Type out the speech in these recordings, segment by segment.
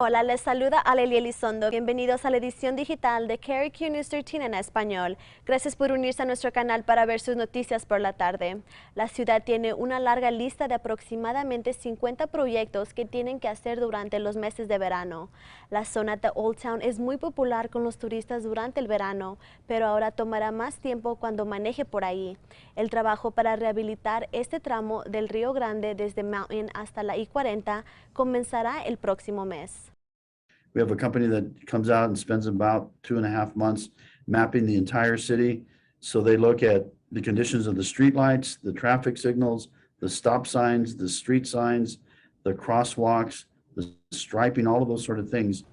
Hola, les saluda Alelia Elizondo. Bienvenidos a la edición digital de KRQ News 13 en español. Gracias por unirse a nuestro canal para ver sus noticias por la tarde. La ciudad tiene una larga lista de aproximadamente 50 proyectos que tienen que hacer durante los meses de verano. La zona de Old Town es muy popular con los turistas durante el verano, pero ahora tomará más tiempo cuando maneje por ahí. El trabajo para rehabilitar este tramo del Río Grande desde Mountain hasta la I-40 comenzará el próximo mes. We have a company that comes out and spends about 2.5 months mapping the entire city. So they look at the conditions of the streetlights, the traffic signals, the stop signs, the street signs, the crosswalks, the striping, all of those sort of things.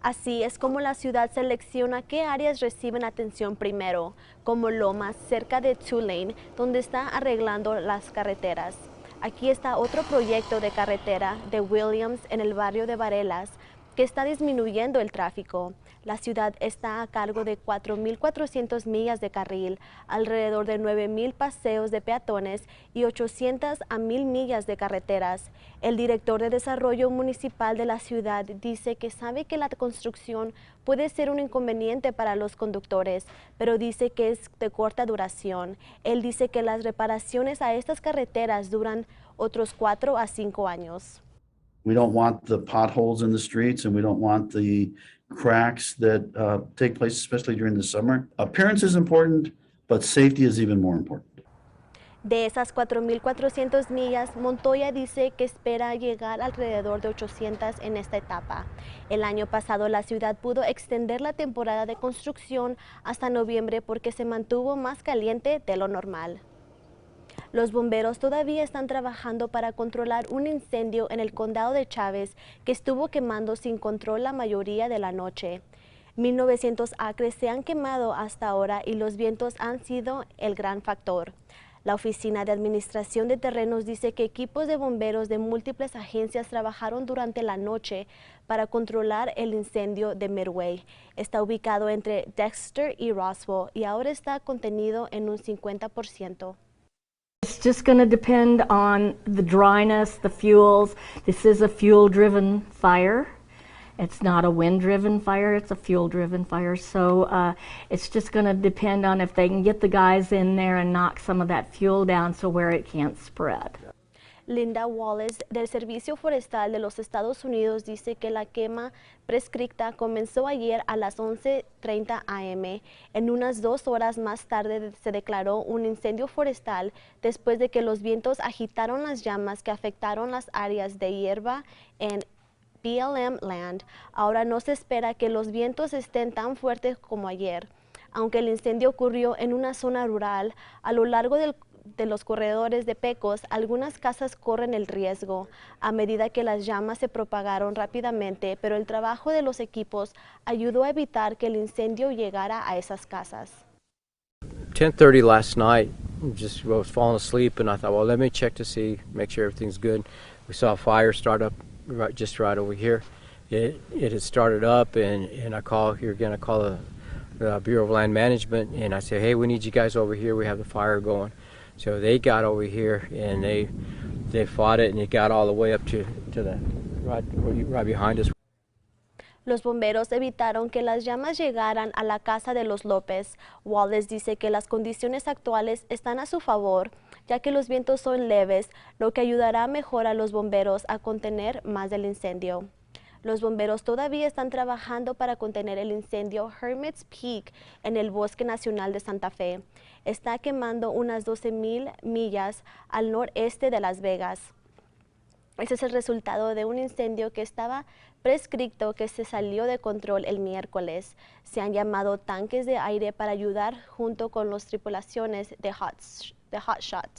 Así es como la ciudad selecciona qué áreas reciben atención primero, como Lomas, cerca de Tulane, donde está arreglando las carreteras. Aquí está otro proyecto de carretera de Williams en el barrio de Varelas, que está disminuyendo el tráfico. La ciudad está a cargo de 4.400 millas de carril, alrededor de 9.000 paseos de peatones y 800 a 1.000 millas de carreteras. El director de Desarrollo Municipal de la ciudad dice que sabe que la construcción puede ser un inconveniente para los conductores, pero dice que es de corta duración. Él dice que las reparaciones a estas carreteras duran otros 4 a 5 años. We don't want the potholes in the streets, and we don't want the cracks that take place, especially during the summer. Appearance is important, but safety is even more important. De esas 4.400 millas, Montoya dice que espera llegar alrededor de 800 en esta etapa. El año pasado la ciudad pudo extender la temporada de construcción hasta noviembre porque se mantuvo más caliente de lo normal. Los bomberos todavía están trabajando para controlar un incendio en el condado de Chávez que estuvo quemando sin control la mayoría de la noche. 1.900 acres se han quemado hasta ahora y los vientos han sido el gran factor. La Oficina de Administración de Terrenos dice que equipos de bomberos de múltiples agencias trabajaron durante la noche para controlar el incendio de Midway. Está ubicado entre Dexter y Roswell y ahora está contenido en un 50%. It's just going to depend on the dryness, the fuels. This is a fuel-driven fire. It's not a wind-driven fire, it's a fuel-driven fire. So it's just going to depend on if they can get the guys in there and knock some of that fuel down so where it can't spread. Linda Wallace, del Servicio Forestal de los Estados Unidos, dice que la quema prescrita comenzó ayer a las 11:30 am. En unas 2 horas más tarde se declaró un incendio forestal después de que los vientos agitaron las llamas que afectaron las áreas de hierba en BLM Land. Ahora no se espera que los vientos estén tan fuertes como ayer. Aunque el incendio ocurrió en una zona rural, a lo largo de los corredores de Pecos, algunas casas corren el riesgo a medida que las llamas se propagaron rápidamente, pero el trabajo de los equipos ayudó a evitar que el incendio llegara a esas casas. 10:30 last night, just was falling asleep, and I thought, well, let me check to see, make sure everything's good. We saw a fire start up just right over here. It had started up, and I call here again. I call the Bureau of Land Management, and I say, hey, we need you guys over here. We have the fire going. So they got over here, and they fought it, and it got all the way up to the right behind us. Los bomberos evitaron que las llamas llegaran a la casa de los López. Wallace dice que las condiciones actuales están a su favor, ya que los vientos son leves, lo que ayudará mejor a los bomberos a contener más del incendio. Los bomberos todavía están trabajando para contener el incendio Hermit's Peak en el Bosque Nacional de Santa Fe. Está quemando unas 12.000 millas al noreste de Las Vegas. Ese es el resultado de un incendio que estaba prescrito que se salió de control el miércoles. Se han llamado tanques de aire para ayudar junto con las tripulaciones de Hot Shot.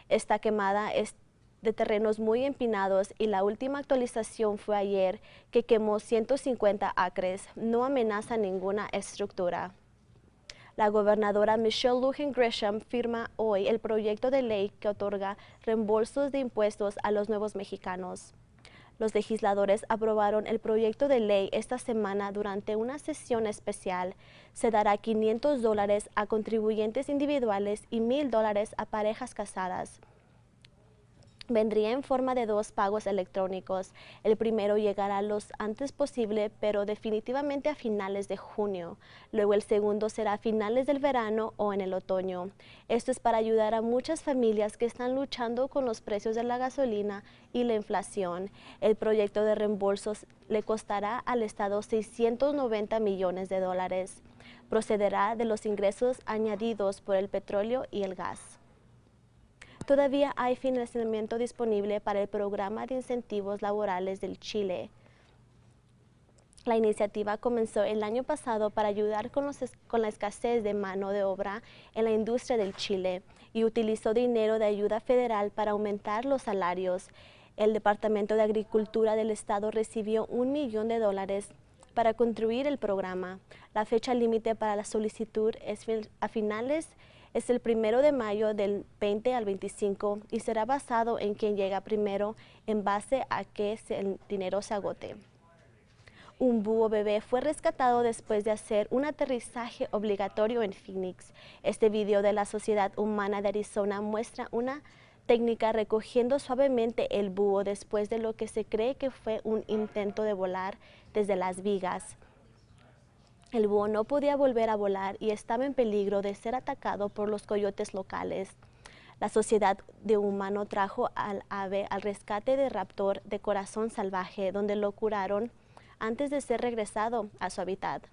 Esta quemada es de terrenos muy empinados y la última actualización fue ayer que quemó 150 acres. No amenaza ninguna estructura. La gobernadora Michelle Lujan Grisham firma hoy el proyecto de ley que otorga reembolsos de impuestos a los nuevos mexicanos. Los legisladores aprobaron el proyecto de ley esta semana durante una sesión especial. Se dará $500 a contribuyentes individuales y $1,000 a parejas casadas. Vendría en forma de 2 pagos electrónicos. El primero llegará lo antes posible, pero definitivamente a finales de junio. Luego el segundo será a finales del verano o en el otoño. Esto es para ayudar a muchas familias que están luchando con los precios de la gasolina y la inflación. El proyecto de reembolsos le costará al Estado $690 millones. Procederá de los ingresos añadidos por el petróleo y el gas. Todavía hay financiamiento disponible para el Programa de Incentivos Laborales del Chile. La iniciativa comenzó el año pasado para ayudar con la escasez de mano de obra en la industria del Chile y utilizó dinero de ayuda federal para aumentar los salarios. El Departamento de Agricultura del Estado recibió $1 millón para construir el programa. La fecha límite para la solicitud es el 1 de mayo del 20 al 25 y será basado en quien llega primero en base a que el dinero se agote. Un búho bebé fue rescatado después de hacer un aterrizaje obligatorio en Phoenix. Este video de la Sociedad Humana de Arizona muestra una técnica recogiendo suavemente el búho después de lo que se cree que fue un intento de volar desde las vigas. El búho no podía volver a volar y estaba en peligro de ser atacado por los coyotes locales. La Sociedad de Humano trajo al ave al rescate de raptor de corazón salvaje, donde lo curaron antes de ser regresado a su hábitat.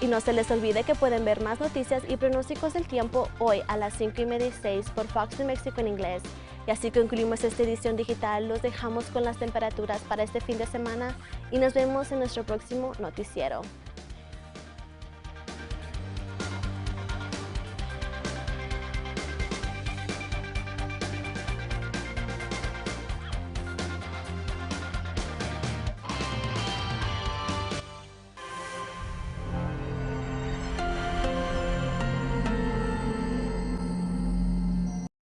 Y no se les olvide que pueden ver más noticias y pronósticos del tiempo hoy a las 5:06 por Fox New Mexico en inglés. Y así concluimos esta edición digital. Los dejamos con las temperaturas para este fin de semana y nos vemos en nuestro próximo noticiero.